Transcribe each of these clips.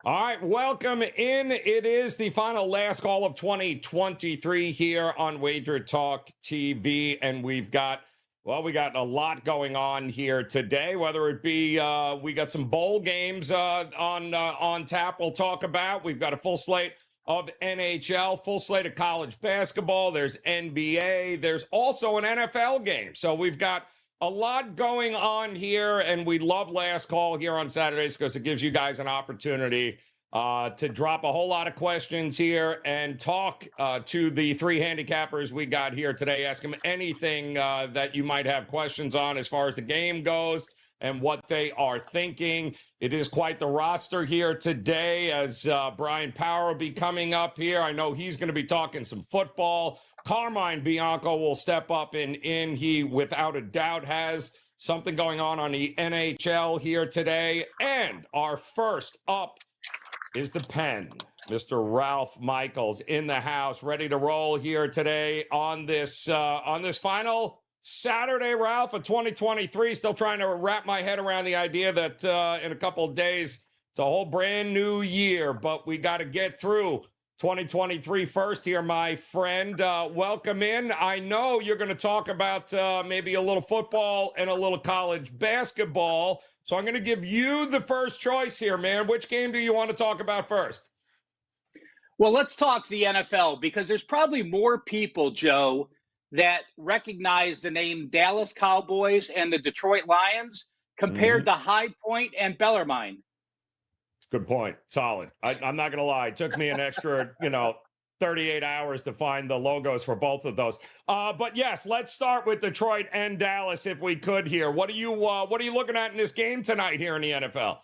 All right, welcome in. It is the final last call of 2023 here on WagerTalk TV, and we got a lot going on here today. Whether it be we got some bowl games on tap, we'll talk about. We've got a full slate of NHL, full slate of college basketball. There's NBA. There's also an NFL game. So we've got a lot going on here, and we love Last Call here on Saturdays because it gives you guys an opportunity to drop a whole lot of questions here and talk to the three handicappers we got here today. Ask them anything that you might have questions on as far as the game goes and what they are thinking. It is quite the roster here today, as Bryan Power will be coming up here. I know he's going to be talking some football. Carmine Bianco will step up and in. He, without a doubt, has something going on the NHL here today. And our first up is the pen. Mr. Ralph Michaels in the house, ready to roll here today on this final Saturday, Ralph, of 2023. Still trying to wrap my head around the idea that in a couple of days, it's a whole brand new year, but we got to get through 2023 first here, my friend. Welcome in. I know you're going to talk about maybe a little football and a little college basketball, so I'm going to give you the first choice here, man. Which game do you want to talk about first? Well, let's talk the NFL, because there's probably more people, Joe, that recognize the name Dallas Cowboys and the Detroit Lions compared to High Point and Bellarmine. Good point. Solid. I'm not going to lie. It took me an extra, 38 hours to find the logos for both of those. But yes, let's start with Detroit and Dallas if we could here. What are you looking at in this game tonight here in the NFL?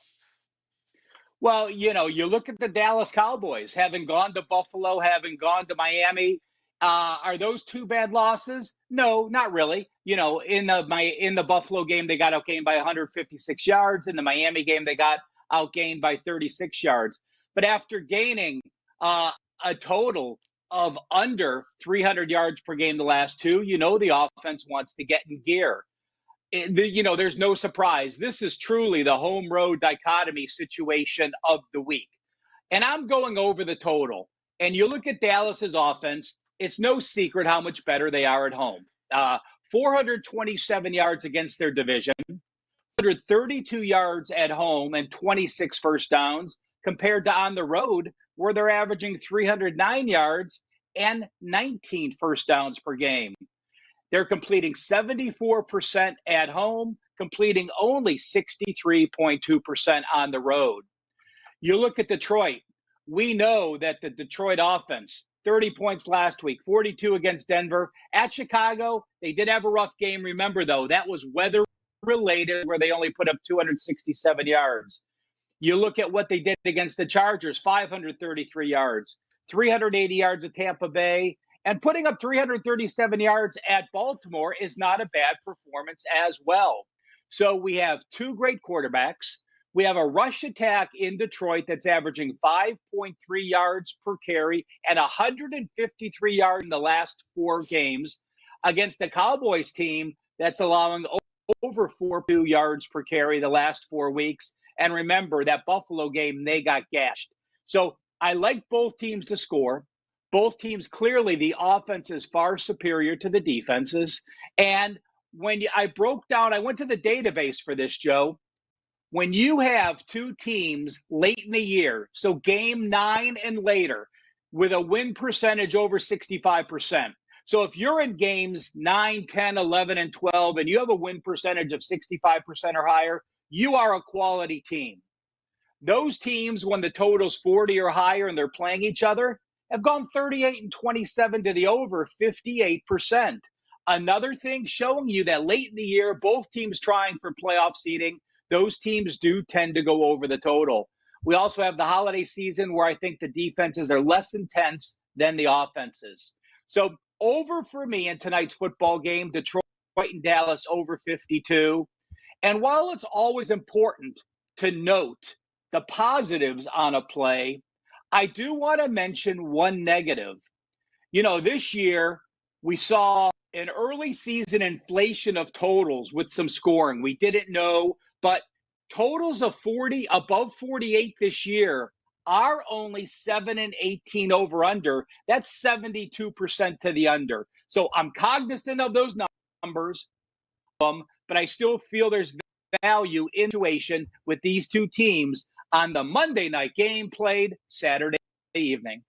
Well, you look at the Dallas Cowboys, having gone to Buffalo, having gone to Miami. Are those two bad losses? No, not really. In the Buffalo game, they got outgained by 156 yards. In the Miami game, they got outgained by 36 yards. But after gaining a total of under 300 yards per game the last two, the offense wants to get in gear. There's no surprise. This is truly the home road dichotomy situation of the week. And I'm going over the total. And you look at Dallas's offense, it's no secret how much better they are at home. 427 yards against their division, 132 yards at home, and 26 first downs, compared to on the road, where they're averaging 309 yards and 19 first downs per game. They're completing 74% at home, completing only 63.2% on the road. You look at Detroit. We know that the Detroit offense, 30 points last week, 42 against Denver. At Chicago, they did have a rough game. Remember, though, that was weather-related, where they only put up 267 yards. You look at what they did against the Chargers, 533 yards, 380 yards at Tampa Bay, and putting up 337 yards at Baltimore is not a bad performance as well. So we have two great quarterbacks. We have a rush attack in Detroit that's averaging 5.3 yards per carry and 153 yards in the last four games, against the Cowboys team that's allowing over 4.2 yards per carry the last 4 weeks. And remember, that Buffalo game, they got gashed. So I like both teams to score. Both teams, clearly, the offense is far superior to the defenses. And when I went to the database for this, Joe. When you have two teams late in the year, so game 9 and later, with a win percentage over 65%. So if you're in games 9, 10, 11, and 12, and you have a win percentage of 65% or higher, you are a quality team. Those teams, when the total's 40 or higher and they're playing each other, have gone 38 and 27 to the over, 58%. Another thing showing you that late in the year, both teams trying for playoff seeding, those teams do tend to go over the total. We also have the holiday season, where I think the defenses are less intense than the offenses. So over for me in tonight's football game, Detroit and Dallas over 52. And while it's always important to note the positives on a play, I do want to mention one negative. This year we saw an early season inflation of totals with some scoring. We didn't know, but totals of 40, above 48 this year, are only 7-18 over under. That's 72% to the under. So I'm cognizant of those numbers, but I still feel there's value in situation with these two teams on the Monday night game played Saturday evening.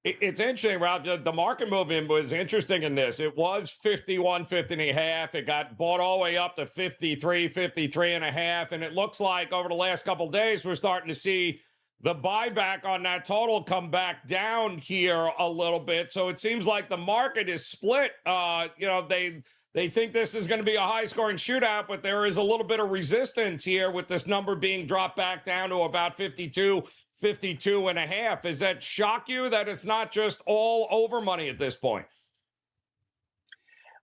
It's interesting, Ralph. The market movement was interesting in this. It was 51, 50 and a half. It got bought all the way up to 53, 53 and a half. And it looks like over the last couple of days, we're starting to see the buyback on that total come back down here a little bit. So it seems like the market is split. They think this is going to be a high-scoring shootout, but there is a little bit of resistance here with this number being dropped back down to about 52 and a half. Does that shock you that it's not just all over money at this point?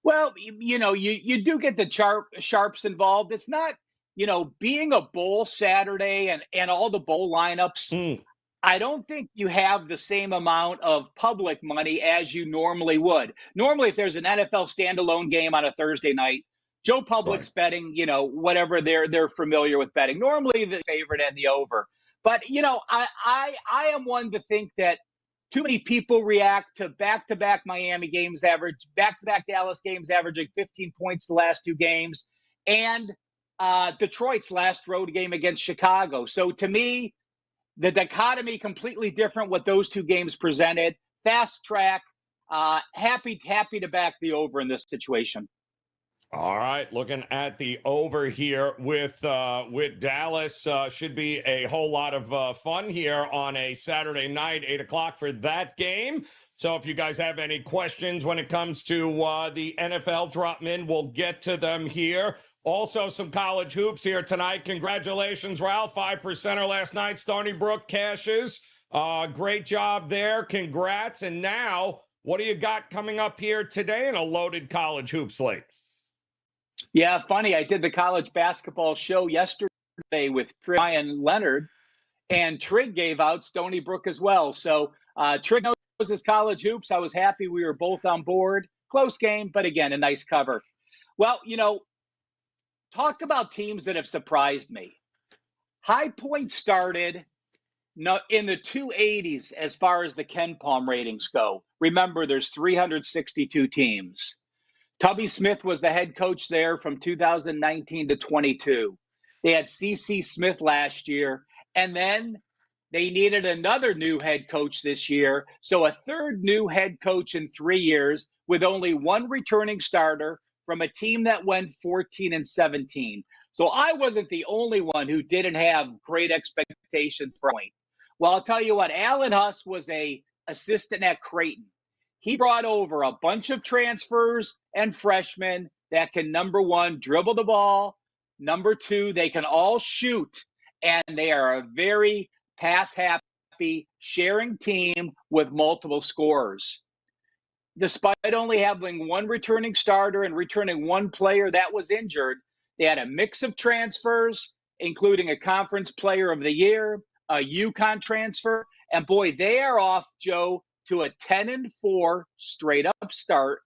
Well, you do get the sharps involved. It's not, being a bowl Saturday and all the bowl lineups. I don't think you have the same amount of public money as you normally would. Normally, if there's an NFL standalone game on a Thursday night, Joe Public's betting, whatever they're familiar with betting. Normally, the favorite and the over. But, I am one to think that too many people react to back-to-back Miami games back-to-back Dallas games averaging 15 points the last two games, and Detroit's last road game against Chicago. So to me, the dichotomy completely different what those two games presented. Fast track, happy to back the over in this situation. All right, looking at the over here with Dallas. Should be a whole lot of fun here on a Saturday night, 8 o'clock for that game. So if you guys have any questions when it comes to the NFL, drop them in. We'll get to them here. Also, some college hoops here tonight. Congratulations, Ralph. 5%er last night. Stony Brook cashes. Great job there. Congrats. And now, what do you got coming up here today in a loaded college hoop slate? Yeah, funny. I did the college basketball show yesterday with Brian Leonard, and Trig gave out Stony Brook as well. So Trig knows his college hoops. I was happy we were both on board. Close game, but again, a nice cover. Well, talk about teams that have surprised me. High Point started in the 280s as far as the Ken Palm ratings go. Remember, there's 362 teams. Tubby Smith was the head coach there from 2019 to 22. They had C.C. Smith last year, and then they needed another new head coach this year. So a third new head coach in 3 years with only one returning starter from a team that went 14-17. So I wasn't the only one who didn't have great expectations for Point. Well, I'll tell you what, Alan Huss was a assistant at Creighton. He brought over a bunch of transfers and freshmen that can, number one, dribble the ball. Number two, they can all shoot. And they are a very pass-happy, sharing team with multiple scorers. Despite only having one returning starter and returning one player that was injured, they had a mix of transfers, including a conference player of the year, a UConn transfer. And boy, they are off, Joe, to a 10-4 straight-up start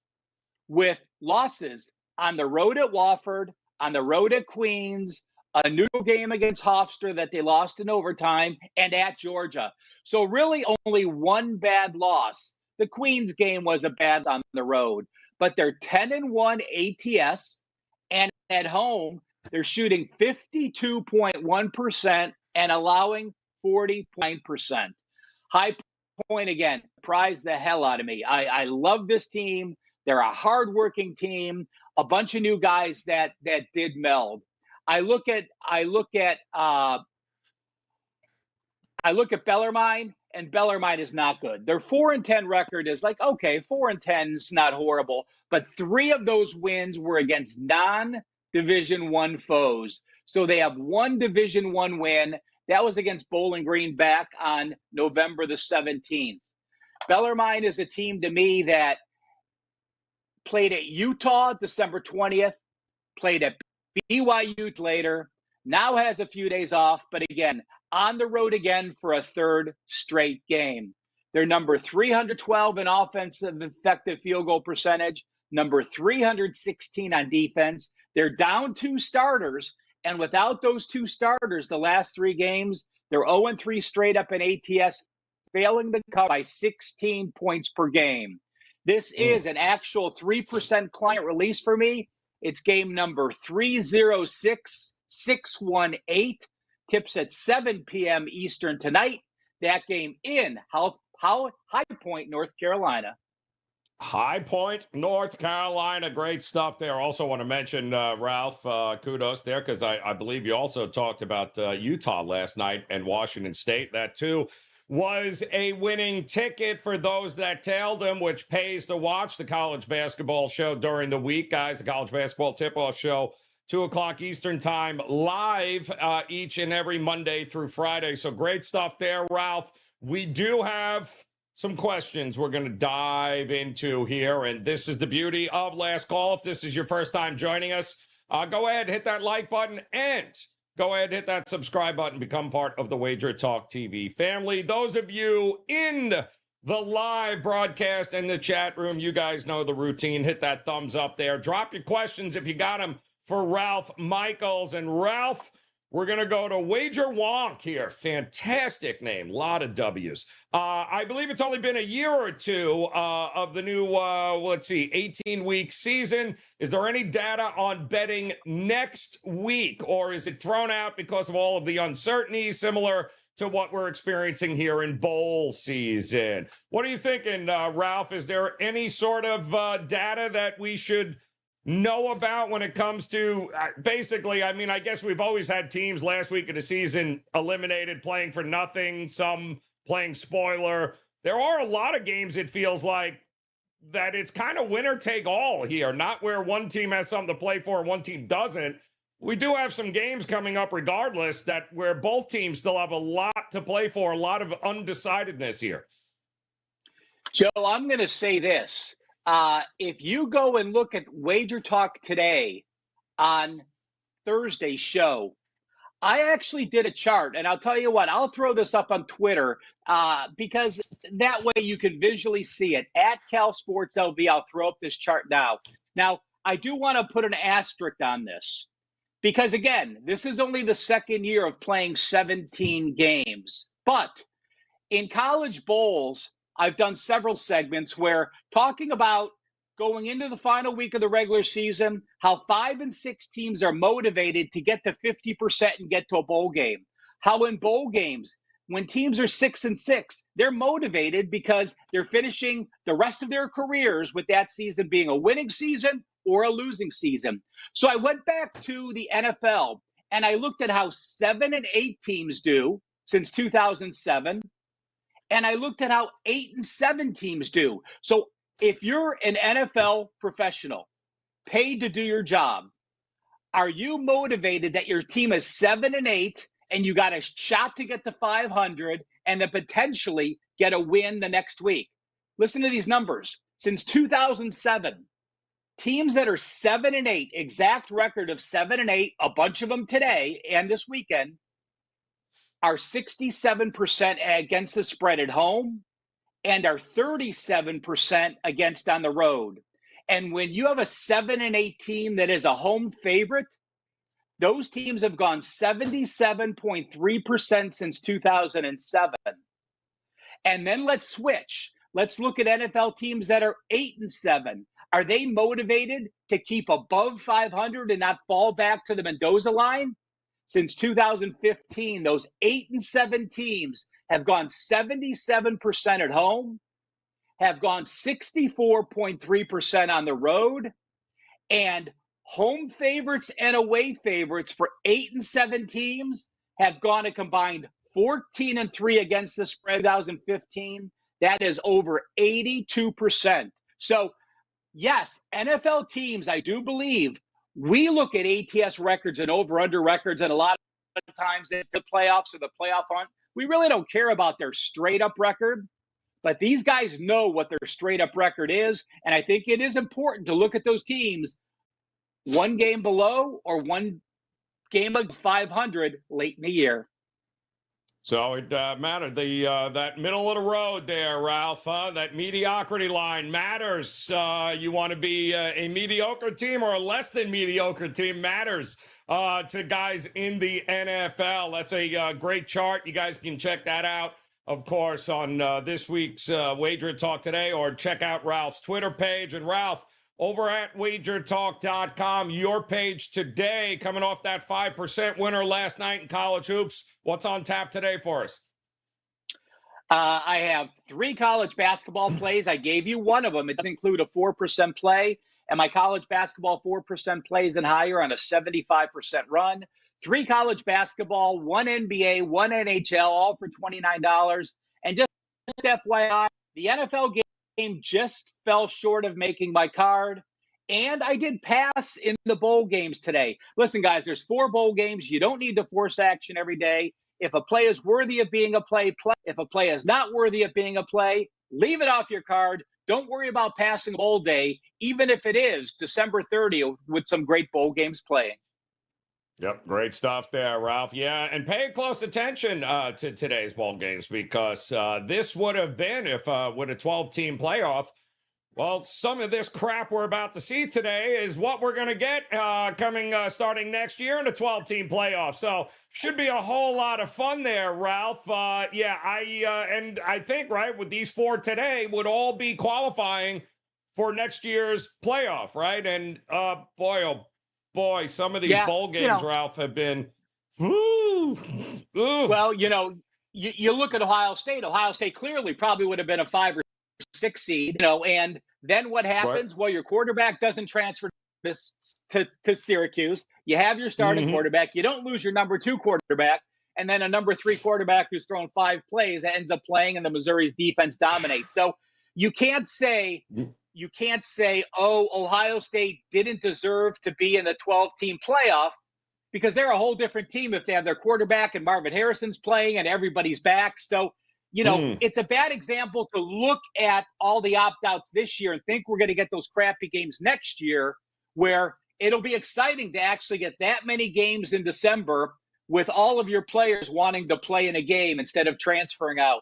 with losses on the road at Wofford, on the road at Queens, a new game against Hofstra that they lost in overtime, and at Georgia. So really only one bad loss. The Queens game was a bad on the road, but they're 10-1 ATS, and at home, they're shooting 52.1% and allowing 40.9%. High Point, again, surprised the hell out of me. I love this team. They're a hardworking team, a bunch of new guys that did meld. I look at Bellarmine, and Bellarmine is not good. Their 4-10 record is like, okay, 4-10 is not horrible, but 3 of those wins were against non-Division I foes. So they have one Division I win. That was against Bowling Green back on November the 17th. Bellarmine is a team to me that played at Utah December 20th, played at BYU later, now has a few days off, but again, on the road again for a third straight game. They're number 312 in offensive effective field goal percentage, number 316 on defense. They're down 2 starters, And without those two starters, the last three games, they're 0-3 straight up in ATS, failing to cover by 16 points per game. This is an actual 3% client release for me. It's game number 306618. Tips at 7 p.m. Eastern tonight. That game in High Point, North Carolina. High Point, North Carolina. Great stuff there. Also want to mention, Ralph, kudos there, because I believe you also talked about Utah last night and Washington State. That, too, was a winning ticket for those that tailed him, which pays to watch the college basketball show during the week, guys. The college basketball tip-off show, 2 o'clock Eastern time, live each and every Monday through Friday. So great stuff there, Ralph. We do have some questions we're going to dive into here, and this is the beauty of Last Call. If this is your first time joining us, go ahead, hit that like button, and go ahead, hit that subscribe button, become part of the Wager Talk TV family. Those of you in the live broadcast and the chat room, you guys know the routine. Hit that thumbs up there. Drop your questions if you got them for Ralph Michaels. And Ralph, we're going to go to Wager Wonk here. Fantastic name. A lot of W's. I believe it's only been a year or two of the new, 18-week season. Is there any data on betting next week, or is it thrown out because of all of the uncertainty, similar to what we're experiencing here in bowl season? What are you thinking, Ralph? Is there any sort of data that we should know about when it comes to basically, I mean, I guess we've always had teams last week of the season eliminated, playing for nothing, some playing spoiler. There are a lot of games, it feels like, that it's kind of winner take all here, not where one team has something to play for and one team doesn't. We do have some games coming up regardless that where both teams still have a lot to play for, a lot of undecidedness here. Joe, I'm going to say this. If you go and look at Wager Talk today on Thursday's show, I actually did a chart, and I'll tell you what, I'll throw this up on Twitter because that way you can visually see it. At Cal Sports LV, I'll throw up this chart now. Now, I do want to put an asterisk on this because, again, this is only the second year of playing 17 games. But in college bowls, I've done several segments where talking about going into the final week of the regular season, how 5 and 6 teams are motivated to get to 50% and get to a bowl game. How in bowl games, when teams are 6 and 6, they're motivated because they're finishing the rest of their careers with that season being a winning season or a losing season. So I went back to the NFL and I looked at how 7 and 8 teams do since 2007. And I looked at how 8 and 7 teams do. So if you're an NFL professional paid to do your job, are you motivated that your team is 7 and 8 and you got a shot to get to 500 and then potentially get a win the next week? Listen to these numbers. Since 2007, teams that are 7 and 8, exact record of 7 and 8, a bunch of them today and this weekend, are 67% against the spread at home and are 37% against on the road. And when you have a 7 and 8 team that is a home favorite, those teams have gone 77.3% since 2007. And then let's switch. Let's look at NFL teams that are 8 and 7. Are they motivated to keep above 500 and not fall back to the Mendoza line? Since 2015, those 8 and 7 teams have gone 77% at home, have gone 64.3% on the road, and home favorites and away favorites for 8 and 7 teams have gone a combined 14 and 3 against the spread in 2015. That is over 82%. So, yes, NFL teams, I do believe, we look at ATS records and over-under records, and a lot of times the playoffs or the playoff hunt, we really don't care about their straight-up record. But these guys know what their straight-up record is, and I think it is important to look at those teams one game below or one game of 500 late in the year. So it mattered. That middle of the road there, Ralph, that mediocrity line matters. You want to be a mediocre team or a less than mediocre team matters to guys in the NFL. That's a great chart. You guys can check that out, of course, on this week's Wager Talk today, or check out Ralph's Twitter page. And Ralph, over at WagerTalk.com, your page today, coming off that 5% winner last night in college hoops. What's on tap today for us? I have 3 college basketball plays. I gave you one of them. It does include a 4% play, and my college basketball 4% plays and higher on a 75% run. 3 college basketball, 1 NBA, 1 NHL, all for $29. And just FYI, the NFL game just fell short of making my card. And I did pass in the bowl games today. Listen, guys, there's 4 bowl games. You don't need to force action every day. If a play is worthy of being a play, play. If a play is not worthy of being a play, leave it off your card. Don't worry about passing bowl day, even if it is December 30th with some great bowl games playing. Yep, great stuff there, Ralph. Yeah, and pay close attention to today's bowl games, because this would have been, if with a 12-team playoff, well, some of this crap we're about to see today is what we're going to get coming starting next year in a 12-team playoff. So should be a whole lot of fun there, Ralph. And I think, right, with these 4 today would all be qualifying for next year's playoff, right? And boy, oh boy, some of these bowl games, Ralph, have been, ooh. Well, you look at Ohio State. Ohio State clearly probably would have been a 5 or 6 seed, and then what happens? Right. Well, your quarterback doesn't transfer to Syracuse. You have your starting quarterback. You don't lose your number 2 quarterback, and then a number 3 quarterback who's thrown 5 plays ends up playing, and the Missouri's defense dominates. So you can't say, oh, Ohio State didn't deserve to be in the 12-team playoff, because they're a whole different team if they have their quarterback and Marvin Harrison's playing and everybody's back. So it's a bad example to look at all the opt-outs this year and think we're going to get those crappy games next year, where it'll be exciting to actually get that many games in December with all of your players wanting to play in a game instead of transferring out.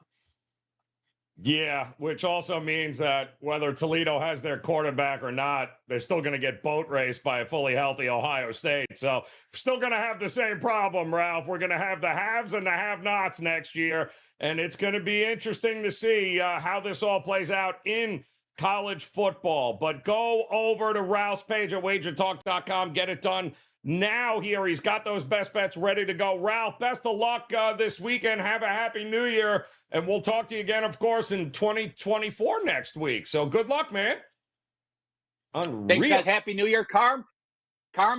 Yeah, which also means that whether Toledo has their quarterback or not, they're still going to get boat raced by a fully healthy Ohio State. So we're still going to have the same problem, Ralph. We're going to have the haves and the have-nots next year, and it's going to be interesting to see how this all plays out in college football. But go over to Ralph's page at WagerTalk.com. Get it done now here. He's got those best bets ready to go. Ralph, best of luck this weekend. Have a happy new year. And we'll talk to you again, of course, in 2024 next week. So good luck, man. Unreal. Thanks, guys. Happy New Year. Carm,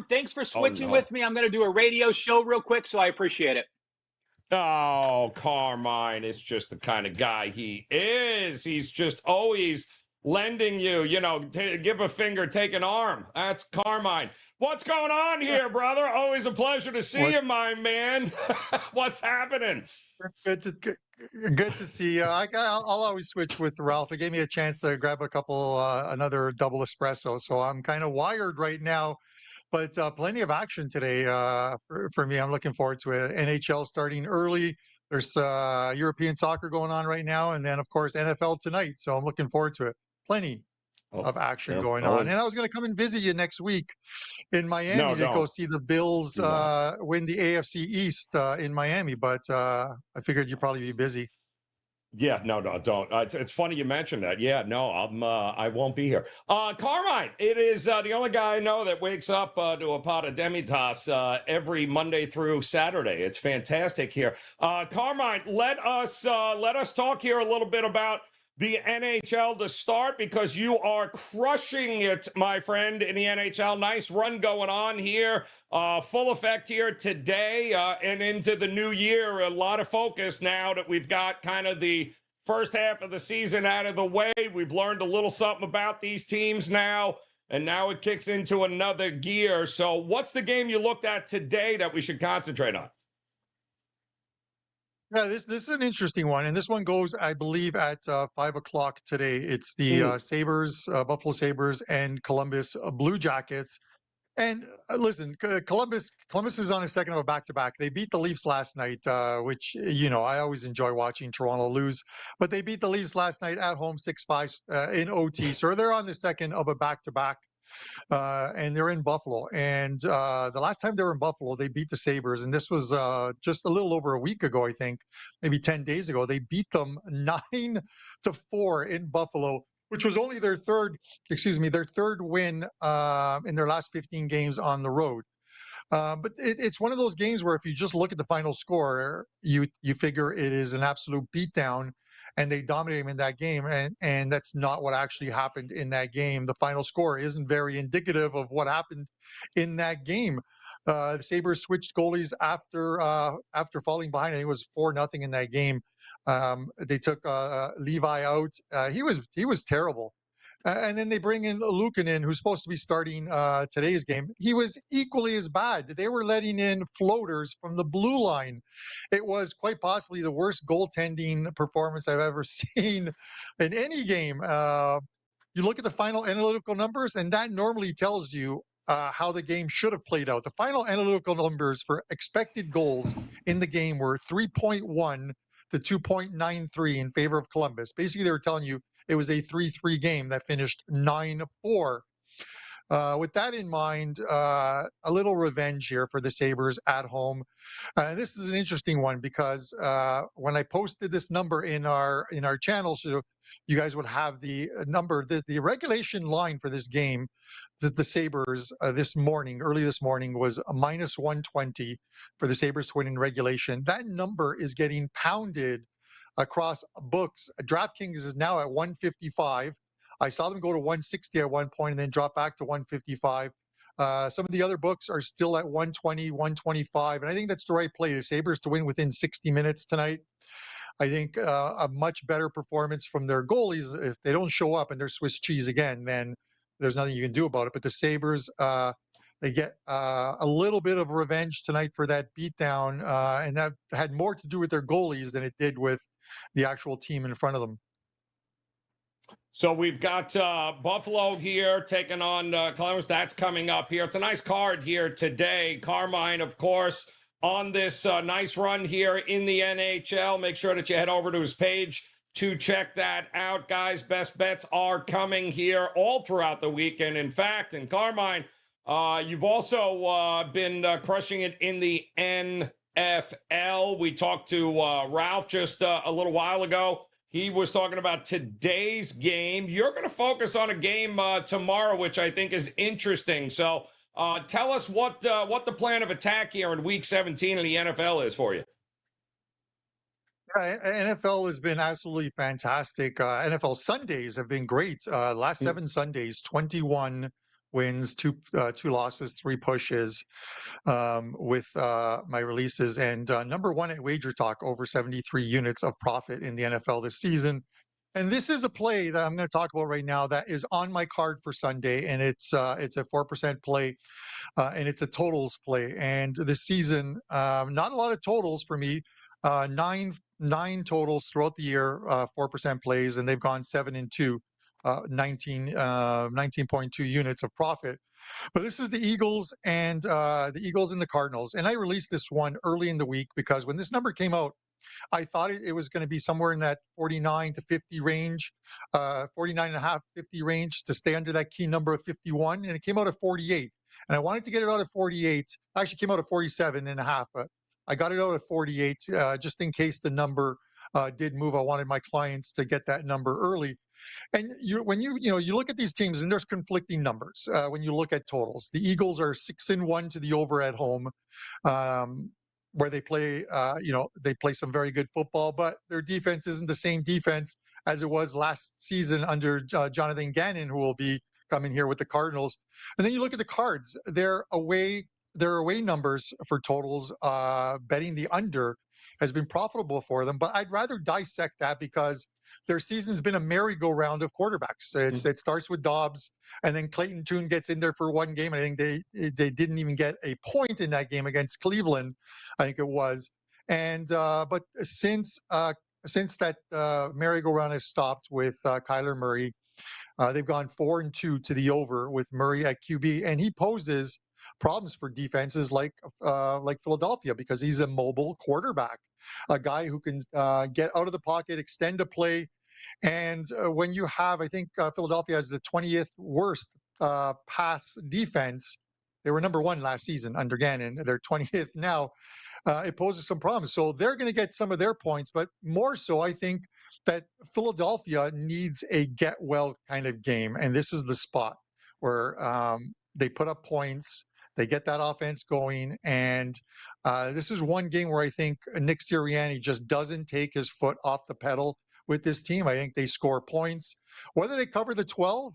thanks for switching with me. I'm going to do a radio show real quick, so I appreciate it. Oh, Carmine is just the kind of guy he is. He's just always lending you, give a finger, take an arm. That's Carmine. What's going on here, brother? Always a pleasure to see you, my man. What's happening? Good to see you. I'll always switch with Ralph. It gave me a chance to grab another double espresso. So I'm kind of wired right now, but plenty of action today for me. I'm looking forward to it. NHL starting early. There's European soccer going on right now. And then, of course, NFL tonight. So I'm looking forward to it. Plenty of action going on. And I was going to come and visit you next week in Miami to go see the Bills win the AFC East in Miami, but I figured you'd probably be busy. Yeah, no, don't. It's funny you mentioned that. Yeah, no, I won't be here. Carmine, it is the only guy I know that wakes up to a pot of demi-tasse every Monday through Saturday. It's fantastic here. Carmine, let us talk here a little bit about the NHL to start, because you are crushing it, my friend, in the NHL. Nice run going on here. Full effect here today and into the new year. A lot of focus now that we've got kind of the first half of the season out of the way. We've learned a little something about these teams now, and now it kicks into another gear. So what's the game you looked at today that we should concentrate on? Yeah, this is an interesting one, and this one goes, I believe, at 5:00 today. It's the Sabres, Buffalo Sabres, and Columbus Blue Jackets. And listen, Columbus is on a second of a back-to-back. They beat the Leafs last night, which I always enjoy watching Toronto lose. But they beat the Leafs last night at home 6-5 in OT, so they're on the second of a back-to-back. and they're in Buffalo. And the last time they were in Buffalo, they beat the Sabres, and this was just a little over a week ago, I think, maybe 10 days ago. They beat them 9-4 in Buffalo, which was only their third win in their last 15 games on the road. But it's one of those games where if you just look at the final score, you figure it is an absolute beatdown, and they dominate him in that game, and that's not what actually happened in that game. The final score isn't very indicative of what happened in that game. The Sabres switched goalies after falling behind. I think it was 4-0 in that game. They took Levi out. He was terrible. And then they bring in Luukkonen, who's supposed to be starting today's game. He was equally as bad. They were letting in floaters from the blue line. It was quite possibly the worst goaltending performance I've ever seen in any game. You look at the final analytical numbers, and that normally tells you how the game should have played out. The final analytical numbers for expected goals in the game were 3.1 to 2.93 in favor of Columbus. Basically, they were telling you it was a 3-3 game that finished 9-4. With that in mind, a little revenge here for the Sabres at home. This is an interesting one because when I posted this number in our channel, so you guys would have the number. The regulation line for this game, the Sabres early this morning, was a -120 for the Sabres to win in regulation. That number is getting pounded across books. DraftKings is now at 155. I saw them go to 160 at one point and then drop back to 155. Some of the other books are still at 120, 125, and I think that's the right play. The Sabres to win within 60 minutes tonight. I think a much better performance from their goalies. If they don't show up and they're Swiss cheese again, then there's nothing you can do about it. But the Sabres, they get a little bit of revenge tonight for that beatdown, and that had more to do with their goalies than it did with the actual team in front of them. So we've got Buffalo here taking on Columbus. That's coming up here. It's a nice card here today. Carmine, of course, on this nice run here in the NHL. Make sure that you head over to his page to check that out, guys. Best bets are coming here all throughout the weekend. In fact, and Carmine, you've also been crushing it in the NFL. We talked to Ralph just a little while ago. He was talking about today's game. You're going to focus on a game tomorrow, which I think is interesting. So tell us what the plan of attack here in Week 17 of the NFL is for you. NFL has been absolutely fantastic. NFL Sundays have been great. Last 7 Sundays, 21 wins, two losses, 3 pushes with my releases. And number one at WagerTalk, over 73 units of profit in the NFL this season. And this is a play that I'm going to talk about right now that is on my card for Sunday, and it's a 4% play, and it's a totals play. And this season, not a lot of totals for me. Nine totals throughout the year, 4% plays, and they've gone 7-2, 19.2 units of profit. But this is the Eagles and the Cardinals. And I released this one early in the week because when this number came out, I thought it was going to be somewhere in that 49 to 50 range, 49.5, 50 range to stay under that key number of 51. And it came out at 48. And I wanted to get it out at 48. Actually came out at 47.5, but I got it out at 48 just in case the number did move. I wanted my clients to get that number early. And when you look at these teams, and there's conflicting numbers when you look at totals. The Eagles are 6-1 to the over at home, where they play they play some very good football, but their defense isn't the same defense as it was last season under Jonathan Gannon, who will be coming here with the Cardinals. And then you look at the Cards; their away numbers for totals, betting the under has been profitable for them. But I'd rather dissect that because their season's been a merry-go-round of quarterbacks. It starts with Dobbs, and then Clayton Tune gets in there for one game. I think they didn't even get a point in that game against Cleveland, I think it was. And but since that merry-go-round has stopped with Kyler Murray, they've gone 4-2 to the over with Murray at QB, and he poses problems for defenses like Philadelphia because he's a mobile quarterback, a guy who can get out of the pocket, extend a play. And when you have, I think Philadelphia has the 20th worst pass defense. They were number 1 last season under Gannon. They're 20th now. It poses some problems. So they're going to get some of their points, but more so, I think that Philadelphia needs a get well kind of game. And this is the spot where they put up points, they get that offense going. And this is one game where I think Nick Sirianni just doesn't take his foot off the pedal with this team. I think they score points. Whether they cover the 12,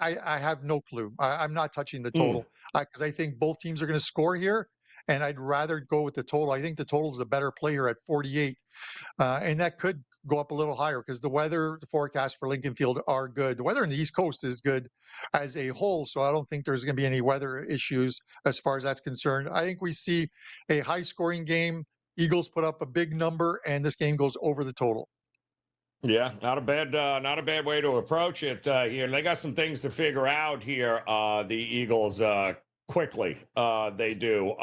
I have no clue. I'm not touching the total because I think both teams are going to score here, and I'd rather go with the total. I think the total is the better play here at 48, and that could go up a little higher because the weather forecast for Lincoln Field are good. The weather in the East Coast is good as a whole, so I don't think there's going to be any weather issues as far as that's concerned. I think we see a high-scoring game. Eagles put up a big number, and this game goes over the total. Yeah, not a bad way to approach it. Here, they got some things to figure out here. The Eagles quickly, they do.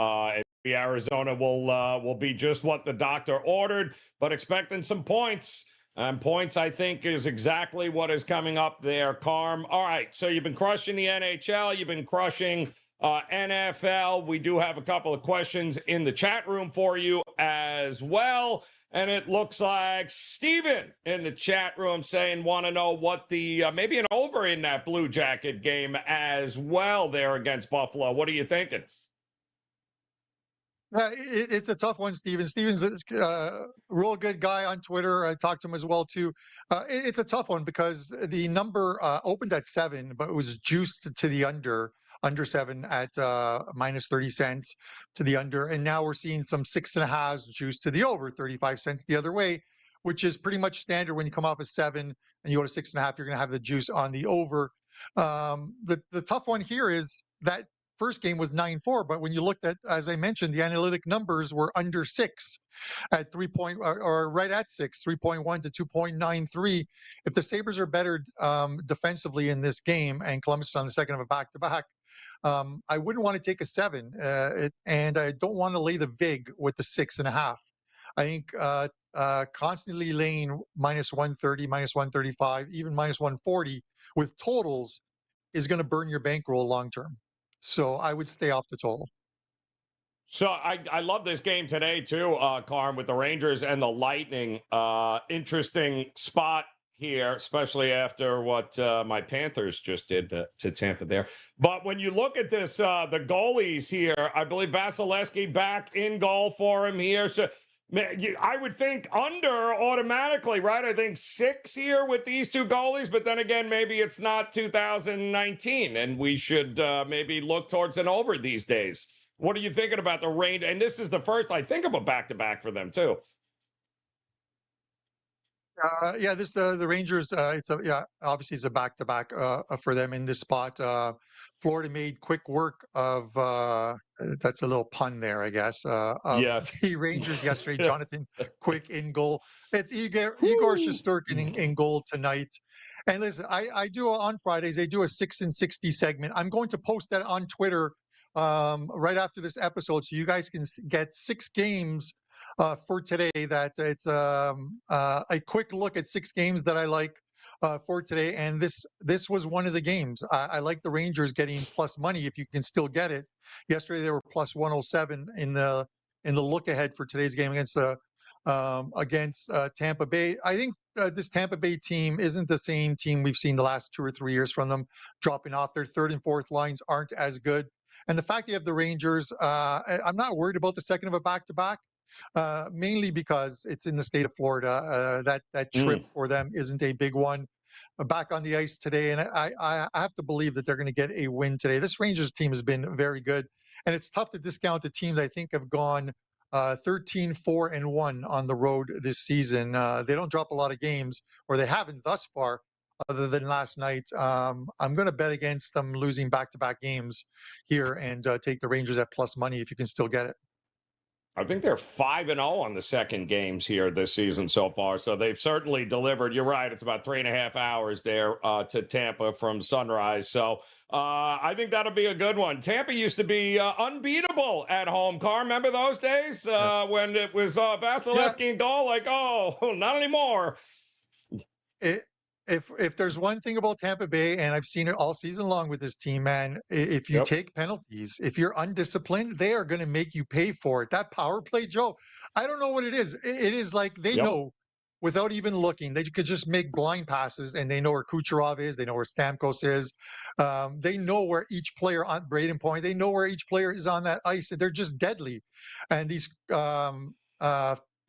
Arizona will be just what the doctor ordered, but expecting some points. And points, I think, is exactly what is coming up there, Carm. All right, so you've been crushing the NHL, you've been crushing NFL. We do have a couple of questions in the chat room for you as well. And it looks like Steven in the chat room saying, want to know what the, maybe an over in that Blue Jacket game as well there against Buffalo. What are you thinking? It's a tough one, Steven. Steven's a real good guy on Twitter. I talked to him as well, too. It's a tough one because the number opened at 7, but it was juiced to the under 7 at minus 30 cents to the under. And now we're seeing some 6.5s juiced to the over 35 cents the other way, which is pretty much standard when you come off a 7 and you go to 6.5, you're going to have the juice on the over. The tough one here is that first game was 9-4, but when you looked at, as I mentioned, the analytic numbers were under 6 at 3 point or right at 6, 3.1 to 2.93. If the Sabres are better defensively in this game and Columbus is on the second of a back-to-back, I wouldn't want to take a 7, and I don't want to lay the vig with the 6.5. I think constantly laying minus 130, minus 135, even minus 140 with totals is going to burn your bankroll long term. So I would stay off the total. So I love this game today too, Carm, with the Rangers and the Lightning. Interesting spot here, especially after what my Panthers just did to Tampa there. But when you look at this, the goalies here, I believe Vasilevsky back in goal for him here. So I would think under automatically, right? I think 6 here with these two goalies, but then again, maybe it's not 2019 and we should maybe look towards an over these days. What are you thinking about the Rangers? And this is the first, I think, of a back-to-back for them too. Yeah, this the Rangers. Obviously it's a back-to-back for them in this spot. Florida made quick work of that's a little pun there, I guess. Of Yes. the Rangers yesterday. Jonathan Quick in goal. It's Igor Shesterkin in goal tonight. And listen, I do on Fridays. I do a 6 and 60 segment. I'm going to post that on Twitter right after this episode, so you guys can get 6 games. For today, that it's a quick look at 6 games that I like for today, and this was one of the games. I like the Rangers getting plus money if you can still get it. Yesterday they were plus 107 in the look ahead for today's game against Tampa Bay. I think this Tampa Bay team isn't the same team we've seen the last 2 or 3 years from them, dropping off. Their third and fourth lines aren't as good, and the fact you have the Rangers, I'm not worried about the second of a back-to-back. Mainly because it's in the state of Florida. That trip for them isn't a big one. Back on the ice today, and I have to believe that they're going to get a win today. This Rangers team has been very good, and it's tough to discount the teams I think have gone 13-4-1 on the road this season. They don't drop a lot of games, or they haven't thus far, other than last night. I'm going to bet against them losing back-to-back games here and take the Rangers at plus money if you can still get it. I think they're 5-0 on the second games here this season so far. So they've certainly delivered. You're right. It's about 3.5 hours there to Tampa from Sunrise. So I think that'll be a good one. Tampa used to be unbeatable at home. Carr, remember those days when it was Vasilevsky in goal? Like, oh, not anymore. if there's one thing about Tampa Bay, and I've seen it all season long with this team, man, if you Yep. take penalties, if you're undisciplined, they are going to make you pay for it. That power play, Joe, I don't know what it is. It is like they Yep. know without even looking. They could just make blind passes, and they know where Kucherov is. They know where Stamkos is. They know where each player on Braden Point. They know where each player is on that ice. They're just deadly. And these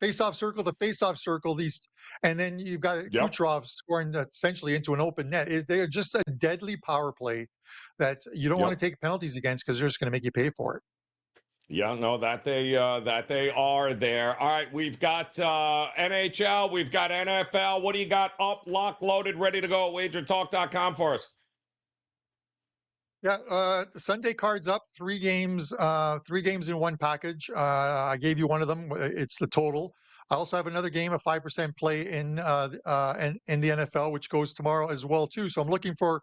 face-off circle to face-off circle, these. And then you've got Yep. Kucherov scoring essentially into an open net. They are just a deadly power play that you don't want to take penalties against because they're just going to make you pay for it. Yeah, no, that they are there. All right, we've got NHL, we've got NFL. What do you got up, locked, loaded, ready to go at WagerTalk.com for us? Yeah, the Sunday card's up. 3 games in one package. I gave you one of them. It's the total. I also have another game, a 5% play in the NFL, which goes tomorrow as well too. So I'm looking for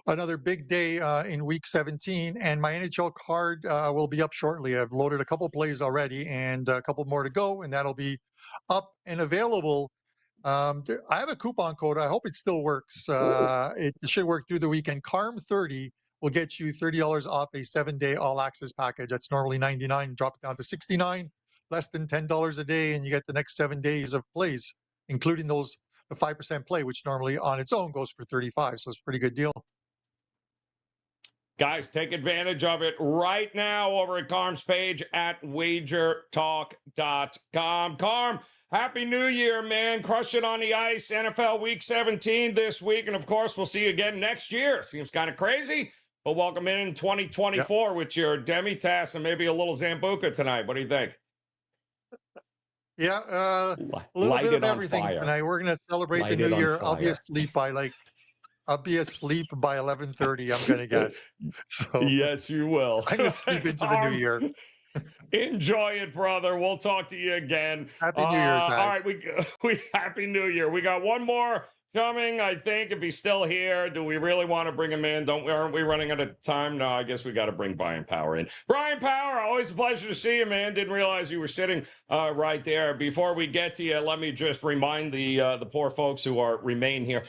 another big day in Week 17, and my NHL card will be up shortly. I've loaded a couple plays already, and a couple more to go, and that'll be up and available. I have a coupon code. I hope it still works. It should work through the weekend. CARM30 will get you $30 off a 7-day all-access package. That's normally $99. Drop it down to $69, less than $10 a day, and you get the next 7 days of plays, including the 5% play, which normally on its own goes for $35. So it's a pretty good deal. Guys, take advantage of it right now over at Carm's page at WagerTalk.com. Carm, Happy New Year, man. Crush it on the ice. NFL Week 17 this week. And, of course, we'll see you again next year. Seems kind of crazy, but welcome in 2024 with your Demi-Tass and maybe a little Zambuca tonight. What do you think? Yeah, a little bit of everything tonight. We're going to celebrate the new year. I'll be asleep by 11:30, I'm going to guess. So yes, you will. I'm going to sleep into the new year. Enjoy it, brother. We'll talk to you again. Happy New Year, guys. All right, we Happy New Year. We got one more coming, I think, if he's still here. Do we really want to bring him in? Aren't we running out of time? No, I guess we got to bring Bryan Power in. Bryan Power, always a pleasure to see you, man. Didn't realize you were sitting right there. Before we get to you, let me just remind the poor folks who remain here.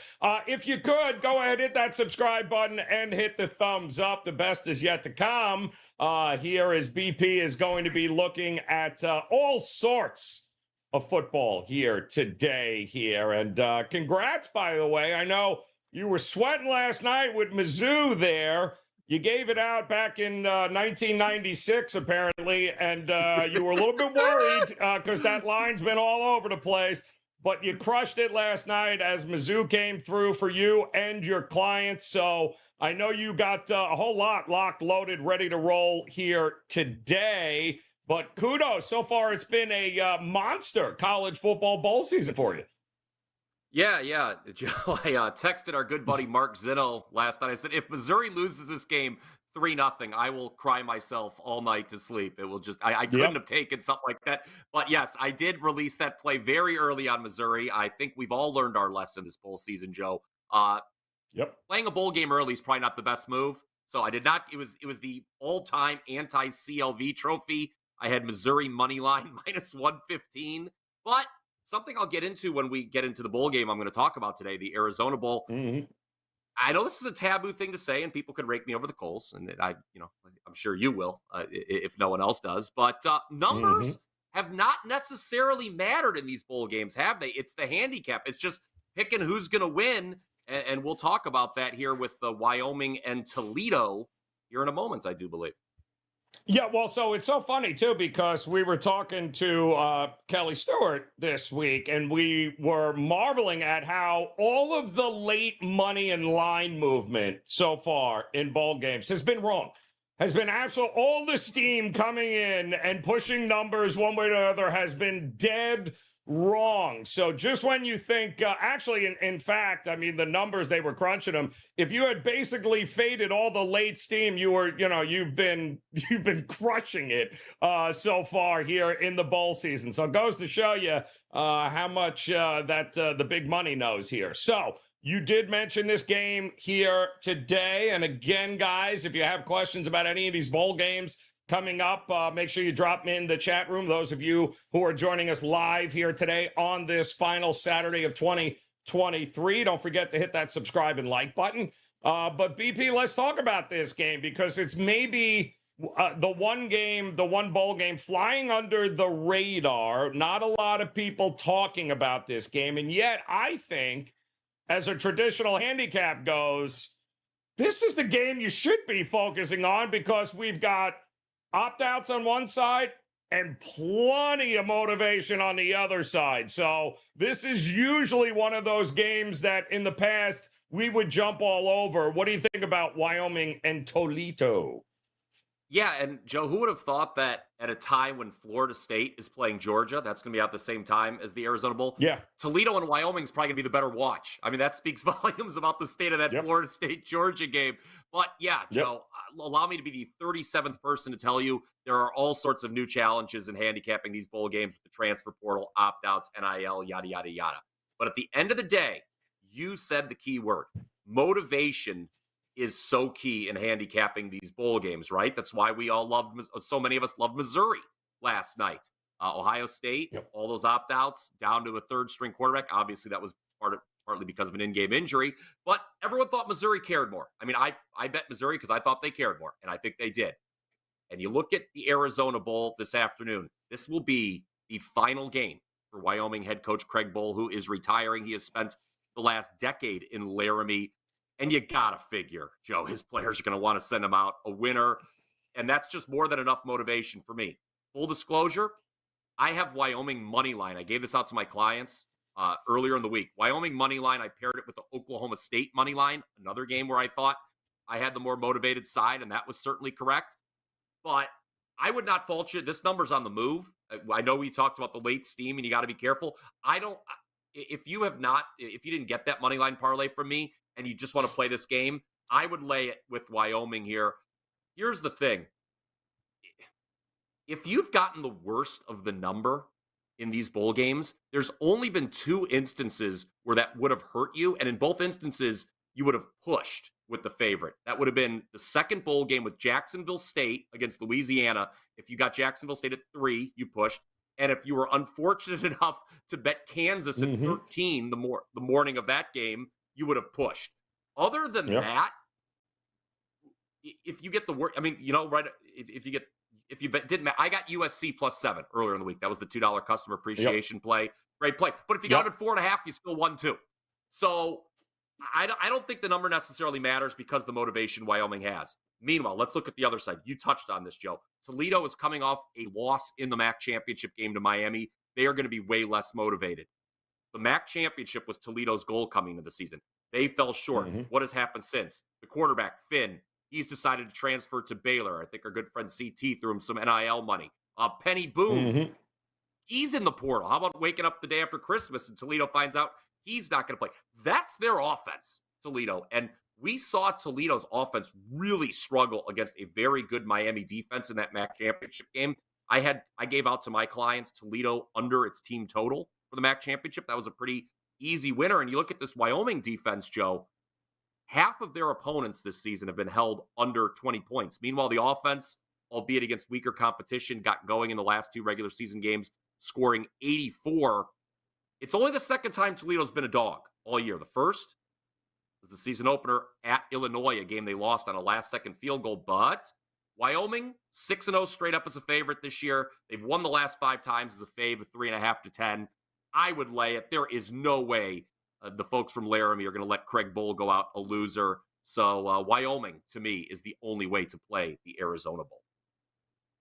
If you could, go ahead, hit that subscribe button and hit the thumbs up. The best is yet to come. Here as BP is going to be looking at all sorts of football here today and congrats, by the way. I know you were sweating last night with Mizzou there. You gave it out back in 1996 apparently, and you were a little bit worried because that line's been all over the place, but you crushed it last night as Mizzou came through for you and your clients. So I know you got a whole lot locked, loaded, ready to roll here today. But kudos. So far, it's been a monster college football bowl season for you. Yeah, Joe, I texted our good buddy Mark Zinno last night. I said, if Missouri loses this game 3-0, I will cry myself all night to sleep. It will just, I couldn't have taken something like that. But yes, I did release that play very early on Missouri. I think we've all learned our lesson this bowl season, Joe. Playing a bowl game early is probably not the best move. So I did not, it was the all-time anti-CLV trophy. I had Missouri money line minus 115, but something I'll get into when we get into the bowl game I'm going to talk about today, the Arizona Bowl. Mm-hmm. I know this is a taboo thing to say, and people could rake me over the coals, and I'm sure you will if no one else does. But numbers have not necessarily mattered in these bowl games, have they? It's the handicap. It's just picking who's going to win, and we'll talk about that here with Wyoming and Toledo here in a moment, I do believe. Yeah, well, so it's so funny, too, because we were talking to Kelly Stewart this week, and we were marveling at how all of the late money and line movement so far in bowl games has been wrong. Has been absolute. All the steam coming in and pushing numbers one way or another has been dead wrong. So just when you think, actually, in fact, I mean, the numbers, they were crunching them. If you had basically faded all the late steam, you've been crushing it so far here in the bowl season. So it goes to show you how much that the big money knows here. So you did mention this game here today. And again, guys, if you have questions about any of these bowl games coming up, make sure you drop them in the chat room. Those of you who are joining us live here today on this final Saturday of 23. Don't forget to hit that subscribe and like button. But BP, let's talk about this game because it's maybe the one bowl game flying under the radar. Not a lot of people talking about this game. And yet I think as a traditional handicap goes, this is the game you should be focusing on because we've got opt-outs on one side and plenty of motivation on the other side. So this is usually one of those games that in the past we would jump all over. What do you think about Wyoming and Toledo? Yeah, and Joe, who would have thought that at a time when Florida State is playing Georgia, that's going to be out the same time as the Arizona Bowl? Yeah. Toledo and Wyoming is probably going to be the better watch. I mean, that speaks volumes about the state of that Florida State-Georgia game. But yeah, Joe, allow me to be the 37th person to tell you there are all sorts of new challenges in handicapping these bowl games with the transfer portal, opt-outs, NIL, yada, yada, yada. But at the end of the day, you said the key word. Motivation is so key in handicapping these bowl games, right? That's why we all loved, so many of us loved Missouri last night. Ohio State, all those opt-outs down to a third-string quarterback. Obviously, that was partly because of an in-game injury, but everyone thought Missouri cared more. I mean, I bet Missouri because I thought they cared more, and I think they did. And you look at the Arizona Bowl this afternoon. This will be the final game for Wyoming head coach Craig Bohl, who is retiring. He has spent the last decade in Laramie. And you got to figure, Joe, his players are going to want to send him out a winner. And that's just more than enough motivation for me. Full disclosure, I have Wyoming money line. I gave this out to my clients earlier in the week. Wyoming money line, I paired it with the Oklahoma State money line, another game where I thought I had the more motivated side, and that was certainly correct. But I would not fault you. This number's on the move. I know we talked about the late steam, and you got to be careful. If you didn't get that money line parlay from me, and you just want to play this game, I would lay it with Wyoming here. Here's the thing. If you've gotten the worst of the number in these bowl games, there's only been 2 instances where that would have hurt you, and in both instances, you would have pushed with the favorite. That would have been the second bowl game with Jacksonville State against Louisiana. If you got Jacksonville State at 3, you pushed. And if you were unfortunate enough to bet Kansas at 13 the morning of that game, you would have pushed. Other than that, if you get the work, I mean, right? If you bet, I got USC +7 earlier in the week. That was the $2 customer appreciation play. Great play. But if you got it at 4.5, you still won too. So I don't think the number necessarily matters because the motivation Wyoming has. Meanwhile, let's look at the other side. You touched on this, Joe. Toledo is coming off a loss in the MAC championship game to Miami. They are going to be way less motivated. The MAC championship was Toledo's goal coming into the season. They fell short. What has happened since? The quarterback, Finn, he's decided to transfer to Baylor. I think our good friend CT threw him some NIL money. Penny Boone, he's in the portal. How about waking up the day after Christmas and Toledo finds out he's not going to play? That's their offense, Toledo. And we saw Toledo's offense really struggle against a very good Miami defense in that MAC championship game. I gave out to my clients Toledo under its team total for the MAC championship. That was a pretty easy winner. And you look at this Wyoming defense, Joe, half of their opponents this season have been held under 20 points. Meanwhile, the offense, albeit against weaker competition, got going in the last 2 regular season games, scoring 84. It's only the second time Toledo's been a dog all year. The first was the season opener at Illinois, a game they lost on a last-second field goal. But Wyoming, 6-0 straight up as a favorite this year. They've won the last 5 times as a fave of 3.5 to 10. I would lay it. There is no way the folks from Laramie are going to let Craig Bohl go out a loser. So Wyoming, to me, is the only way to play the Arizona Bowl.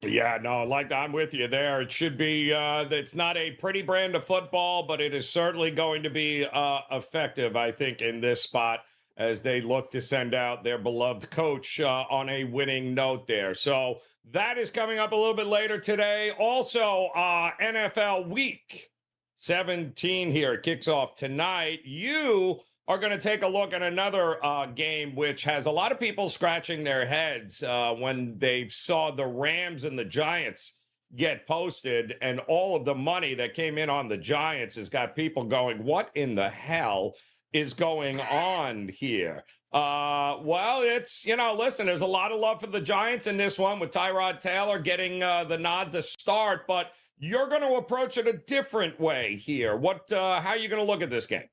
Yeah, no, I'm with you there. It should be, it's not a pretty brand of football, but it is certainly going to be effective, I think, in this spot as they look to send out their beloved coach on a winning note there. So that is coming up a little bit later today. Also, NFL Week 17 here. It kicks off tonight. You are going to take a look at another game which has a lot of people scratching their heads when they saw the Rams and the Giants get posted, and all of the money that came in on the Giants has got people going, what in the hell is going on here? Well, it's, listen, there's a lot of love for the Giants in this one with Tyrod Taylor getting the nod to start, but you're going to approach it a different way here. How are you going to look at this game?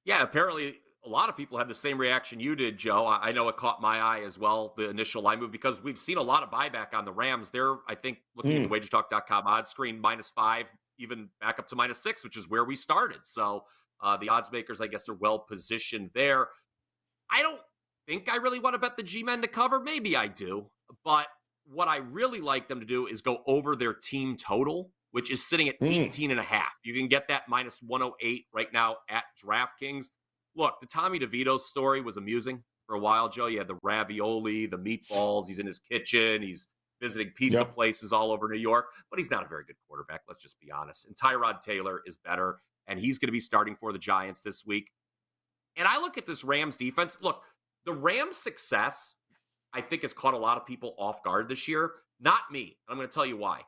Yeah, apparently a lot of people had the same reaction you did, Joe. I know it caught my eye as well, the initial line move, because we've seen a lot of buyback on the Rams. They're, I think, looking at the WagerTalk.com odds screen, -5, even back up to -6, which is where we started. So the odds makers, I guess, are well positioned there. I don't think I really want to bet the G-men to cover. Maybe I do. But what I really like them to do is go over their team total, which is sitting at 18.5. You can get that -108 right now at DraftKings. Look, the Tommy DeVito story was amusing for a while, Joe. You had the ravioli, the meatballs. He's in his kitchen. He's visiting pizza places all over New York. But he's not a very good quarterback, let's just be honest. And Tyrod Taylor is better, and he's going to be starting for the Giants this week. And I look at this Rams defense. Look, the Rams' success, I think, has caught a lot of people off guard this year. Not me. I'm going to tell you why.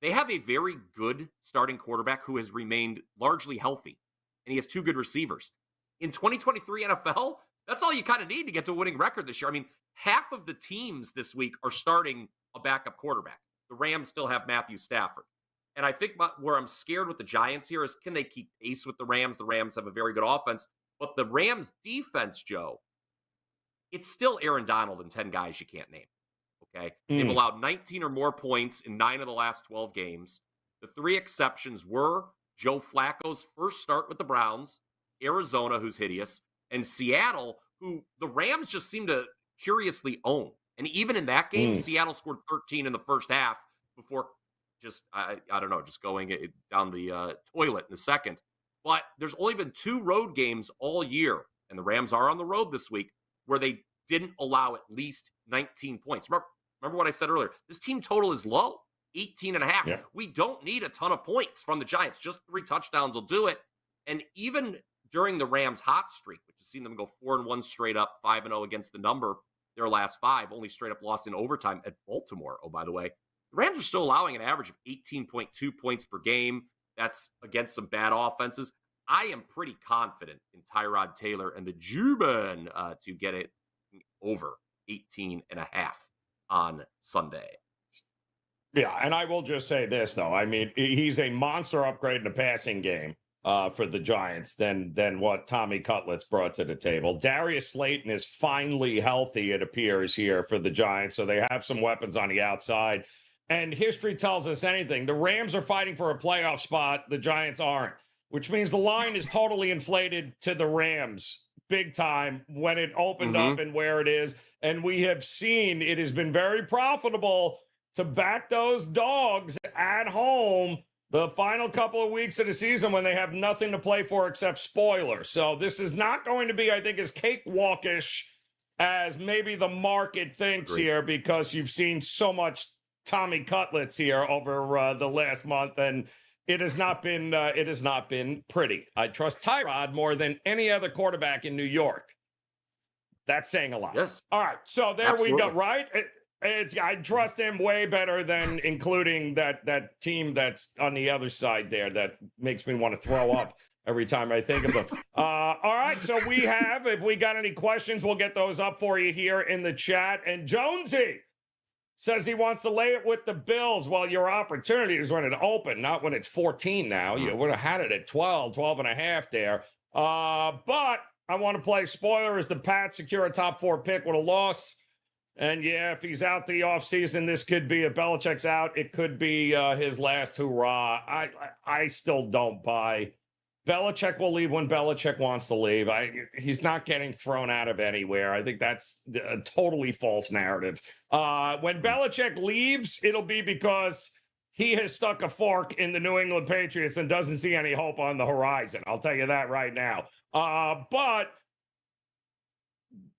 They have a very good starting quarterback who has remained largely healthy, and he has 2 good receivers. In 2023 NFL, that's all you kind of need to get to a winning record this year. I mean, half of the teams this week are starting a backup quarterback. The Rams still have Matthew Stafford. And I think where I'm scared with the Giants here is, can they keep pace with the Rams? The Rams have a very good offense. But the Rams defense, Joe, it's still Aaron Donald and 10 guys you can't name. Okay? They've allowed 19 or more points in 9 of the last 12 games. The 3 exceptions were Joe Flacco's first start with the Browns, Arizona, who's hideous, and Seattle, who the Rams just seem to curiously own. And even in that game, Seattle scored 13 in the first half before just, I don't know, just going down the toilet in the second. But there's only been 2 road games all year, and the Rams are on the road this week, where they didn't allow at least 19 points. Remember what I said earlier? This team total is low, 18.5. Yeah. We don't need a ton of points from the Giants. Just 3 touchdowns will do it. And even during the Rams' hot streak, which has seen them go 4-1 straight up, 5-0 against the number, their last 5, only straight up lost in overtime at Baltimore, oh, by the way. The Rams are still allowing an average of 18.2 points per game. That's against some bad offenses. I am pretty confident in Tyrod Taylor and the G-men to get it over 18.5 on Sunday. Yeah, and I will just say this, though. I mean, he's a monster upgrade in the passing game for the Giants than what Tommy Cutlets brought to the table. Darius Slayton is finally healthy, it appears, here for the Giants, so they have some weapons on the outside. And history tells us anything. The Rams are fighting for a playoff spot. The Giants aren't, which means the line is totally inflated to the Rams big time when it opened up and where it is. And we have seen it has been very profitable to back those dogs at home the final couple of weeks of the season when they have nothing to play for except spoilers. So this is not going to be, I think, as cakewalkish as maybe the market thinks here, because you've seen so much Tommy Cutlets here over the last month, and it has not been pretty. I trust Tyrod more than any other quarterback in New York. That's saying a lot. Yes. All right, so there we go. Right? I trust him way better than including that team that's on the other side there that makes me want to throw up every time I think of them. All right, so if we got any questions, we'll get those up for you here in the chat. And Jonesy says he wants to lay it with the Bills. Well, your opportunity is when it opened, not when it's 14 now. You would have had it at 12 and a half there. But I want to play spoiler as the Pats secure a top 4 pick with a loss. And yeah, if he's out the offseason, this could be, if Belichick's out, it could be his last hurrah. I still don't buy. Belichick will leave when Belichick wants to leave. He's not getting thrown out of anywhere. I think that's a totally false narrative. When Belichick leaves, it'll be because he has stuck a fork in the New England Patriots and doesn't see any hope on the horizon. I'll tell you that right now. But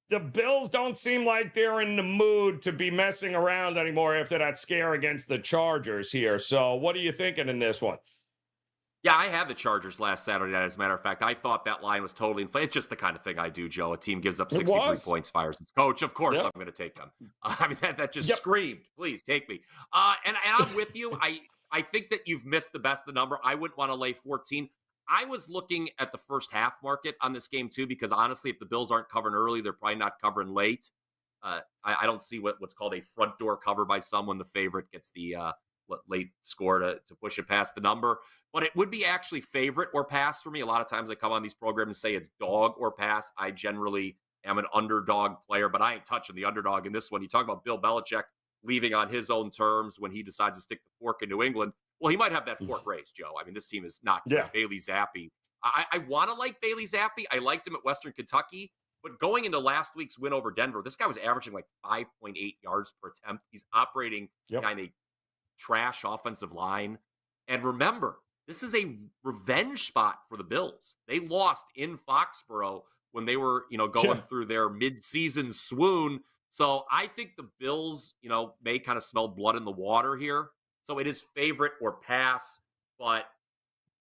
the Bills don't seem like they're in the mood to be messing around anymore after that scare against the Chargers here. So what are you thinking in this one? Yeah, I had the Chargers last Saturday night, as a matter of fact. I thought that line was totally inflated. It's just the kind of thing I do, Joe. A team gives up 63 points, fires its coach. Of course I'm going to take them. I mean, that just screamed, please take me. And I'm with you. I think that you've missed the best of the number. I wouldn't want to lay 14. I was looking at the first half market on this game, too, because honestly, if the Bills aren't covering early, they're probably not covering late. I don't see what's called a front door cover by someone. The favorite gets the late score to push it past the number. But it would be actually favorite or pass for me. A lot of times I come on these programs and say it's dog or pass. I generally am an underdog player, but I ain't touching the underdog in this one. You talk about Bill Belichick leaving on his own terms when he decides to stick the fork in New England. Well, he might have that fork raised, Joe. I mean, this team is not good. Yeah. Bailey Zappi. I want to like Bailey Zappi. I liked him at Western Kentucky. But going into last week's win over Denver, this guy was averaging like 5.8 yards per attempt. He's operating kind of trash offensive line. And remember, this is a revenge spot for the Bills. They lost in Foxborough when they were, going through their mid-season swoon. So I think the Bills, may kind of smell blood in the water here. So it is favorite or pass, but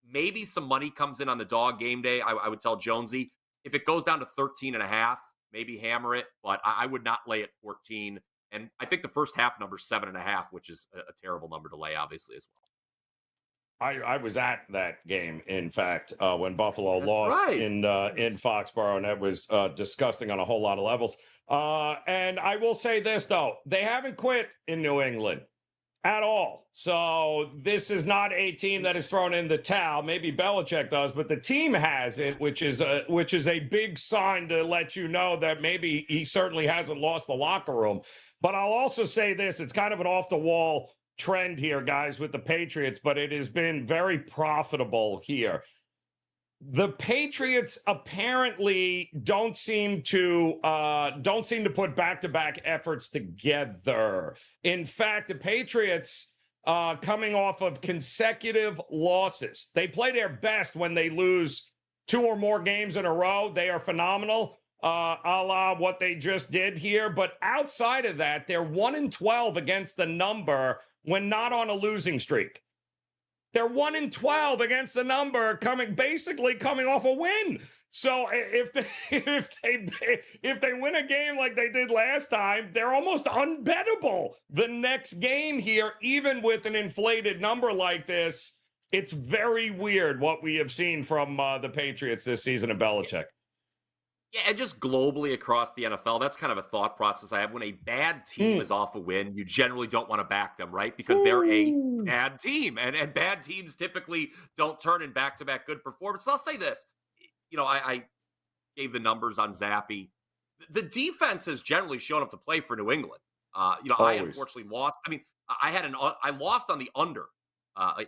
maybe some money comes in on the dog game day. I would tell Jonesy, if it goes down to 13.5, maybe hammer it, but I would not lay it 14. And I think the first half number is 7.5, which is a terrible number to lay, obviously, as well. I was at that game, in fact, when Buffalo lost in Foxborough, and that was disgusting on a whole lot of levels. And I will say this, though. They haven't quit in New England at all. So this is not a team that is thrown in the towel. Maybe Belichick does, but the team has it, which is a big sign to let you know that maybe he certainly hasn't lost the locker room. But I'll also say this. It's kind of an off-the-wall trend here, guys, with the Patriots, but it has been very profitable here. The Patriots apparently don't seem to put back-to-back efforts together. In fact, the Patriots coming off of consecutive losses. They play their best when they lose 2 or more games in a row. They are phenomenal, a la what they just did here. But outside of that, they're 1-12 against the number when not on a losing streak. They're 1-12 against the number, coming off a win. So if they win a game like they did last time, they're almost unbettable the next game here, even with an inflated number like this. It's very weird what we have seen from the Patriots this season of Belichick. Yeah, and just globally across the NFL, that's kind of a thought process I have. When a bad team is off a win, you generally don't want to back them, right? Because they're a bad team, and bad teams typically don't turn in back-to-back good performance. So I'll say this. I gave the numbers on Zappi. The defense has generally shown up to play for New England. I unfortunately lost. I mean, I lost on the under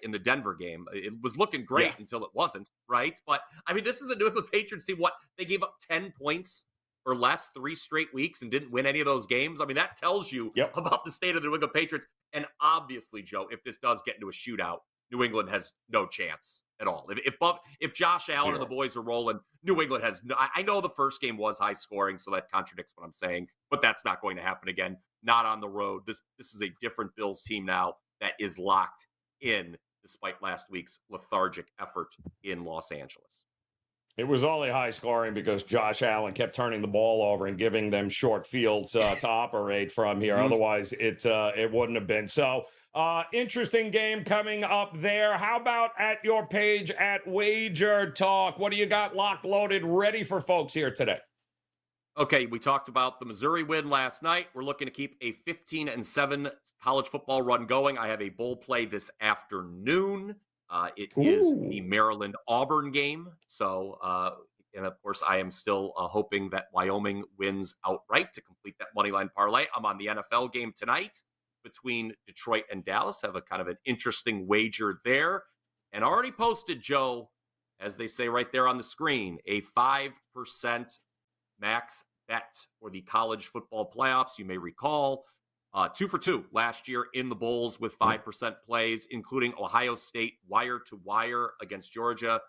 in the Denver game. It was looking great until it wasn't, right? But, I mean, this is a New England Patriots team. They gave up 10 points or less 3 straight weeks and didn't win any of those games. I mean, that tells you about the state of the New England Patriots. And obviously, Joe, if this does get into a shootout, New England has no chance at all. If Josh Allen and the boys are rolling, New England has no. I know the first game was high scoring, so that contradicts what I'm saying, but that's not going to happen again. Not on the road. This is a different Bills team now that is locked in, despite last week's lethargic effort in Los Angeles. It was only high scoring because Josh Allen kept turning the ball over and giving them short fields to operate from here. Otherwise, it wouldn't have been. So, interesting game coming up there. How about at your page at WagerTalk? What do you got locked, loaded, ready for folks here today? Okay, we talked about the Missouri win last night. We're looking to keep a 15-7 college football run going. I have a bowl play this afternoon. It is the Maryland-Auburn game. So, and of course, I am still hoping that Wyoming wins outright to complete that moneyline parlay. I'm on the NFL game tonight between Detroit and Dallas. Have a kind of an interesting wager there. And already posted, Joe, as they say right there on the screen, a 5% max bet for the college football playoffs. You may recall 2 for 2 last year in the bowls with 5% plays, including Ohio State wire to wire against Georgia.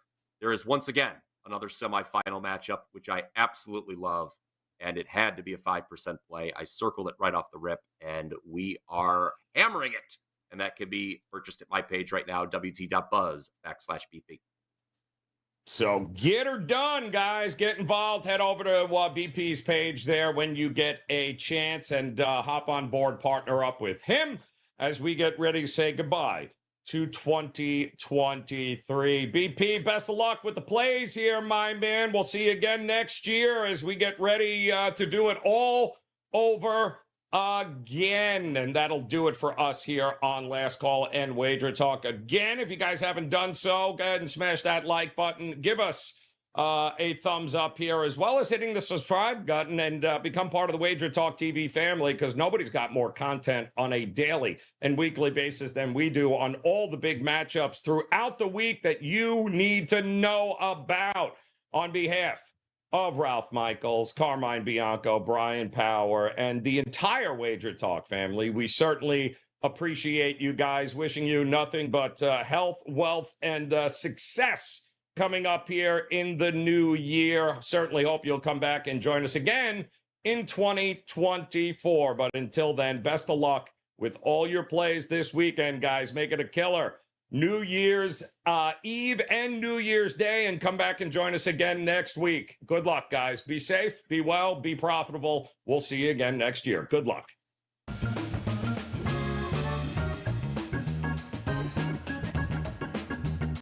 There is once again another semifinal matchup, which I absolutely love, and it had to be a 5% play. I circled it right off the rip, and we are hammering it. And that can be purchased at my page right now, wt.buzz/BP. So get her done, guys. Get involved. Head over to BP's page there when you get a chance and hop on board, partner up with him as we get ready to say goodbye to 2023. BP, best of luck with the plays here, my man. We'll see you again next year as we get ready to do it all over again. And that'll do it for us here on Last Call and Wager Talk. Again, if you guys haven't done so, go ahead and smash that like button. Give us a thumbs up here, as well as hitting the subscribe button and become part of the Wager Talk TV family, because nobody's got more content on a daily and weekly basis than we do on all the big matchups throughout the week that you need to know about. On behalf of Ralph Michaels, Carmine, Bianco, Bryan Power, and the entire Wager Talk family, we certainly appreciate you guys. Wishing you nothing but health, wealth, and success coming up here in the new year. Certainly hope you'll come back and join us again in 2024. But until then, best of luck with all your plays this weekend, guys. Make it a killer New Year's Eve and New Year's Day, and come back and join us again next week. Good luck, guys. Be safe, be well, be profitable. We'll see you again next year. Good luck.